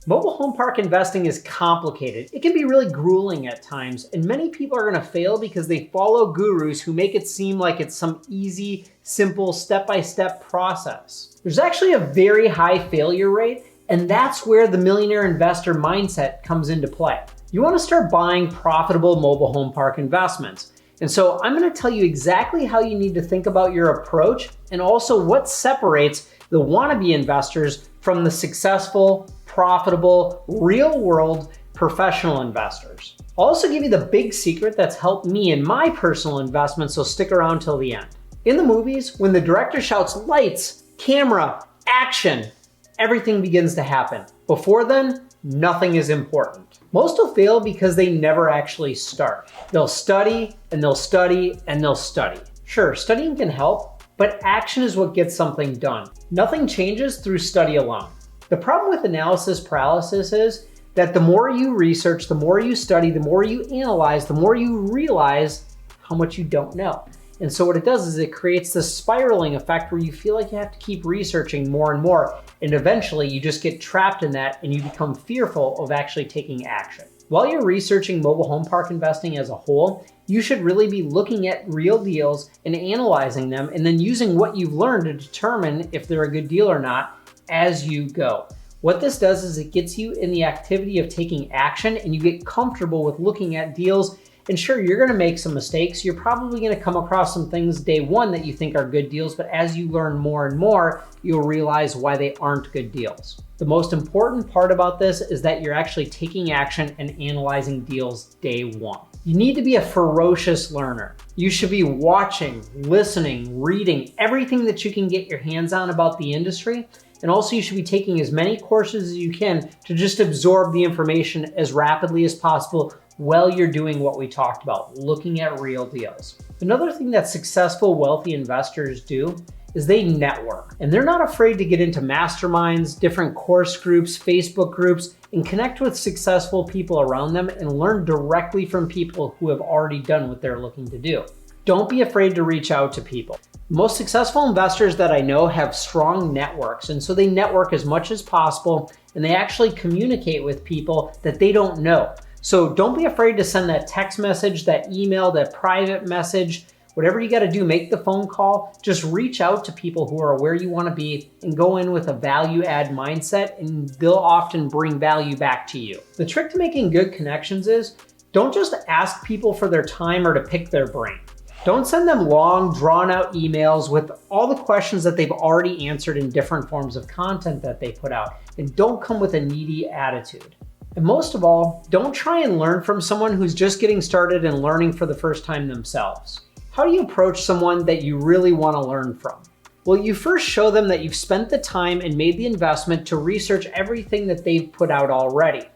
Mobile home park investing is complicated. It can be really grueling at times, and many people are going to fail because they follow gurus who make it seem like it's some easy, simple, step-by-step process. There's actually a very high failure rate, and that's where the millionaire investor mindset comes into play. You want to start buying profitable mobile home park investments. And so I'm going to tell you exactly how you need to think about your approach and also what separates the wannabe investors from the successful, profitable, real-world professional investors. I'll also give you the big secret that's helped me in my personal investments, so stick around till the end. In the movies, when the director shouts lights, camera, action, everything begins to happen. Before then, nothing is important. Most will fail because they never actually start. They'll study, and they'll study, and they'll study. Sure, studying can help, but action is what gets something done. Nothing changes through study alone. The problem with analysis paralysis is that the more you research, the more you study, the more you analyze, the more you realize how much you don't know. And so what it does is it creates this spiraling effect where you feel like you have to keep researching more and more, and eventually you just get trapped in that and you become fearful of actually taking action. While you're researching mobile home park investing as a whole, you should really be looking at real deals and analyzing them and then using what you've learned to determine if they're a good deal or not as you go. What this does is it gets you in the activity of taking action and you get comfortable with looking at deals. And sure, you're going to make some mistakes. You're probably going to come across some things day one that you think are good deals, but as you learn more and more, you'll realize why they aren't good deals. The most important part about this is that you're actually taking action and analyzing deals day one. You need to be a ferocious learner. You should be watching, listening, reading everything that you can get your hands on about the industry. And also you should be taking as many courses as you can to just absorb the information as rapidly as possible while you're doing what we talked about, looking at real deals. Another thing that successful, wealthy investors do is they network. And they're not afraid to get into masterminds, different course groups, Facebook groups, and connect with successful people around them and learn directly from people who have already done what they're looking to do. Don't be afraid to reach out to people. Most successful investors that I know have strong networks, and so they network as much as possible, and they actually communicate with people that they don't know. So don't be afraid to send that text message, that email, that private message, whatever you got to do, make the phone call. Just reach out to people who are where you want to be and go in with a value add mindset, and they'll often bring value back to you. The trick to making good connections is don't just ask people for their time or to pick their brain. Don't send them long, drawn-out emails with all the questions that they've already answered in different forms of content that they put out. And don't come with a needy attitude. And most of all, don't try and learn from someone who's just getting started and learning for the first time themselves. How do you approach someone that you really want to learn from? Well, you first show them that you've spent the time and made the investment to research everything that they've put out already.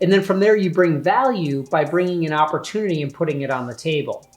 And then from there, you bring value by bringing an opportunity and putting it on the table.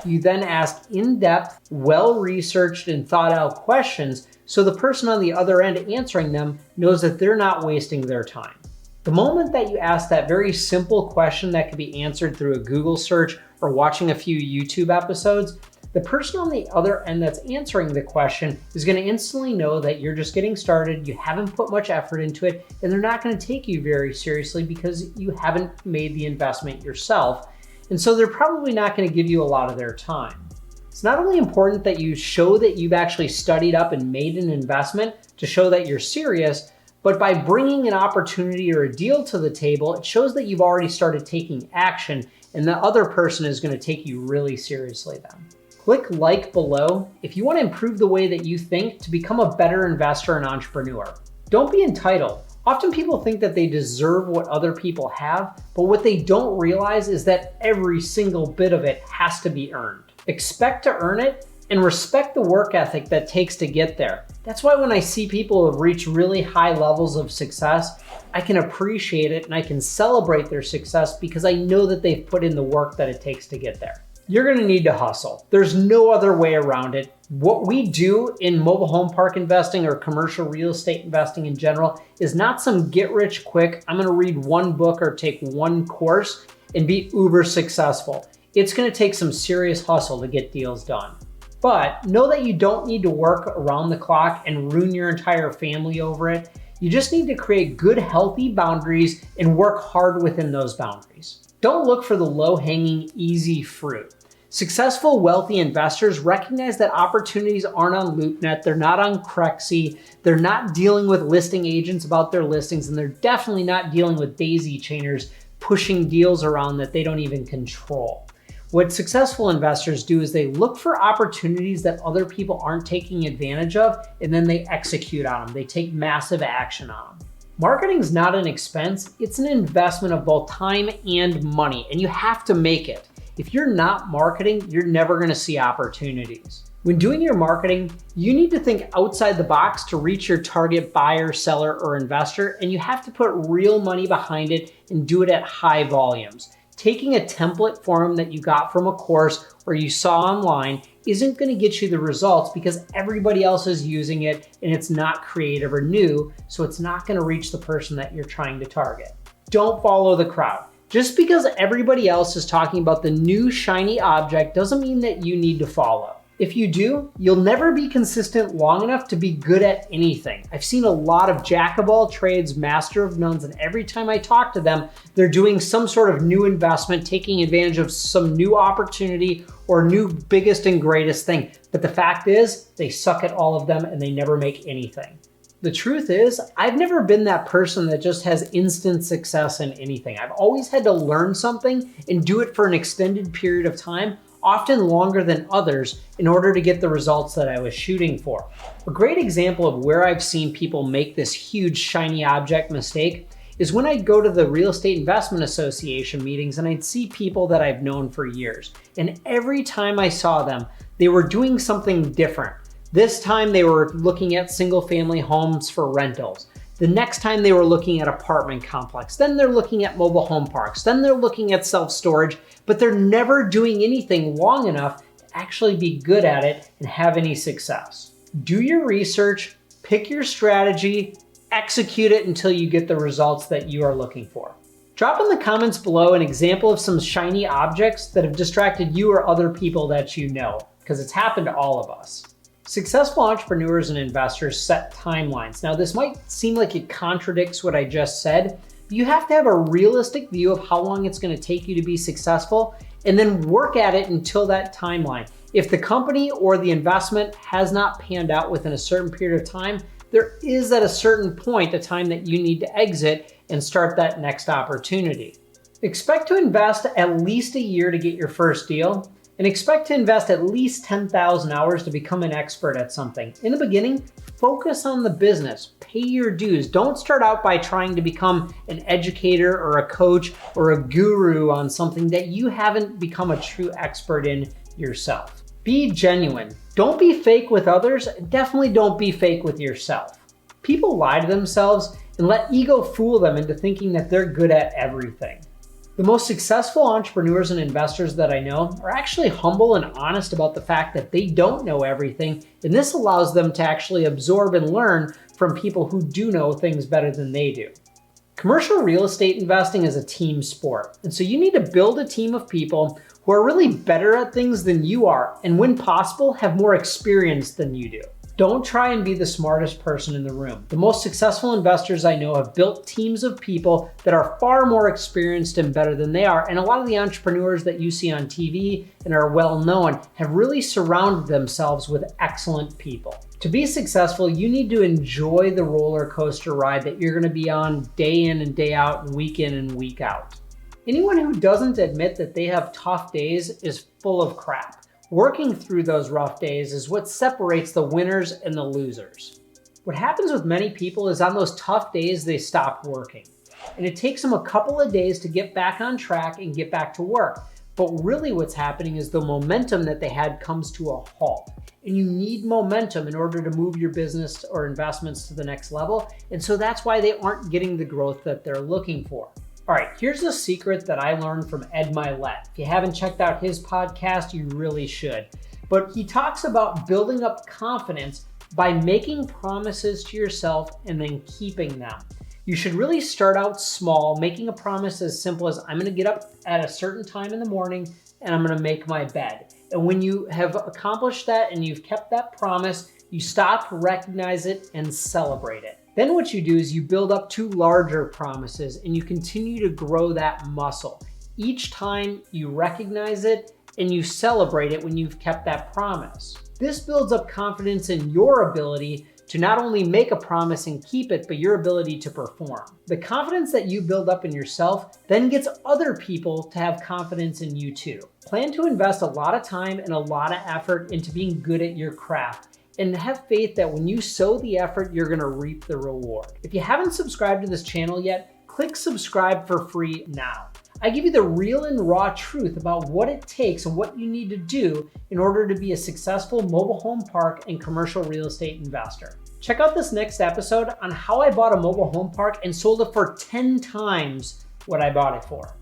You then ask in-depth, well-researched and thought-out questions so the person on the other end answering them knows that they're not wasting their time. The moment that you ask that very simple question that can be answered through a Google search or watching a few YouTube episodes, the person on the other end that's answering the question is going to instantly know that you're just getting started, you haven't put much effort into it, and they're not going to take you very seriously because you haven't made the investment yourself. And so they're probably not going to give you a lot of their time. It's not only important that you show that you've actually studied up and made an investment to show that you're serious, but by bringing an opportunity or a deal to the table, it shows that you've already started taking action and the other person is going to take you really seriously then. Click like below if you want to improve the way that you think to become a better investor and entrepreneur. Don't be entitled. Often people think that they deserve what other people have, but what they don't realize is that every single bit of it has to be earned. Expect to earn it and respect the work ethic that takes to get there. That's why when I see people who have reached really high levels of success, I can appreciate it and I can celebrate their success because I know that they've put in the work that it takes to get there. You're going to need to hustle. There's no other way around it. What we do in mobile home park investing or commercial real estate investing in general is not some get rich quick, I'm going to read one book or take one course and be uber successful. It's going to take some serious hustle to get deals done. But know that you don't need to work around the clock and ruin your entire family over it. You just need to create good, healthy boundaries and work hard within those boundaries. Don't look for the low-hanging, easy fruit. Successful, wealthy investors recognize that opportunities aren't on LoopNet, they're not on Crexy, they're not dealing with listing agents about their listings, and they're definitely not dealing with daisy chainers pushing deals around that they don't even control. What successful investors do is they look for opportunities that other people aren't taking advantage of, and then they execute on them. They take massive action on them. Marketing is not an expense, it's an investment of both time and money, and you have to make it. If you're not marketing, you're never gonna see opportunities. When doing your marketing, you need to think outside the box to reach your target buyer, seller, or investor, and you have to put real money behind it and do it at high volumes. Taking a template form that you got from a course or you saw online isn't gonna get you the results because everybody else is using it and it's not creative or new, so it's not gonna reach the person that you're trying to target. Don't follow the crowd. Just because everybody else is talking about the new shiny object doesn't mean that you need to follow. If you do, you'll never be consistent long enough to be good at anything. I've seen a lot of jack of all trades, master of none, and every time I talk to them, they're doing some sort of new investment, taking advantage of some new opportunity or new biggest and greatest thing. But the fact is, they suck at all of them and they never make anything. The truth is, I've never been that person that just has instant success in anything. I've always had to learn something and do it for an extended period of time, often longer than others, in order to get the results that I was shooting for. A great example of where I've seen people make this huge shiny object mistake is when I'd go to the Real Estate Investment Association meetings and I'd see people that I've known for years. And every time I saw them, they were doing something different. This time they were looking at single family homes for rentals. The next time they were looking at apartment complex. Then they're looking at mobile home parks. Then they're looking at self-storage, but they're never doing anything long enough to actually be good at it and have any success. Do your research, pick your strategy, execute it until you get the results that you are looking for. Drop in the comments below an example of some shiny objects that have distracted you or other people that you know, because it's happened to all of us. Successful entrepreneurs and investors set timelines. Now, this might seem like it contradicts what I just said, but you have to have a realistic view of how long it's going to take you to be successful and then work at it until that timeline. If the company or the investment has not panned out within a certain period of time, there is at a certain point a time that you need to exit and start that next opportunity. Expect to invest at least a year to get your first deal. And expect to invest at least 10,000 hours to become an expert at something. In the beginning, focus on the business, pay your dues. Don't start out by trying to become an educator or a coach or a guru on something that you haven't become a true expert in yourself. Be genuine. Don't be fake with others, and definitely don't be fake with yourself. People lie to themselves and let ego fool them into thinking that they're good at everything. The most successful entrepreneurs and investors that I know are actually humble and honest about the fact that they don't know everything, and this allows them to actually absorb and learn from people who do know things better than they do. Commercial real estate investing is a team sport, and so you need to build a team of people who are really better at things than you are, and when possible, have more experience than you do. Don't try and be the smartest person in the room. The most successful investors I know have built teams of people that are far more experienced and better than they are. And a lot of the entrepreneurs that you see on TV and are well known have really surrounded themselves with excellent people. To be successful, you need to enjoy the roller coaster ride that you're gonna be on day in and day out and week in and week out. Anyone who doesn't admit that they have tough days is full of crap. Working through those rough days is what separates the winners and the losers. What happens with many people is on those tough days, they stop working. And it takes them a couple of days to get back on track and get back to work. But really what's happening is the momentum that they had comes to a halt. And you need momentum in order to move your business or investments to the next level. And so that's why they aren't getting the growth that they're looking for. All right, here's a secret that I learned from Ed Milet. If you haven't checked out his podcast, you really should. But he talks about building up confidence by making promises to yourself and then keeping them. You should really start out small, making a promise as simple as I'm gonna get up at a certain time in the morning and I'm gonna make my bed. And when you have accomplished that and you've kept that promise, you stop, recognize it, and celebrate it. Then what you do is you build up to larger promises and you continue to grow that muscle. Each time you recognize it and you celebrate it when you've kept that promise. This builds up confidence in your ability to not only make a promise and keep it, but your ability to perform. The confidence that you build up in yourself then gets other people to have confidence in you too. Plan to invest a lot of time and a lot of effort into being good at your craft, and have faith that when you sow the effort, you're gonna reap the reward. If you haven't subscribed to this channel yet, click subscribe for free now. I give you the real and raw truth about what it takes and what you need to do in order to be a successful mobile home park and commercial real estate investor. Check out this next episode on how I bought a mobile home park and sold it for 10 times what I bought it for.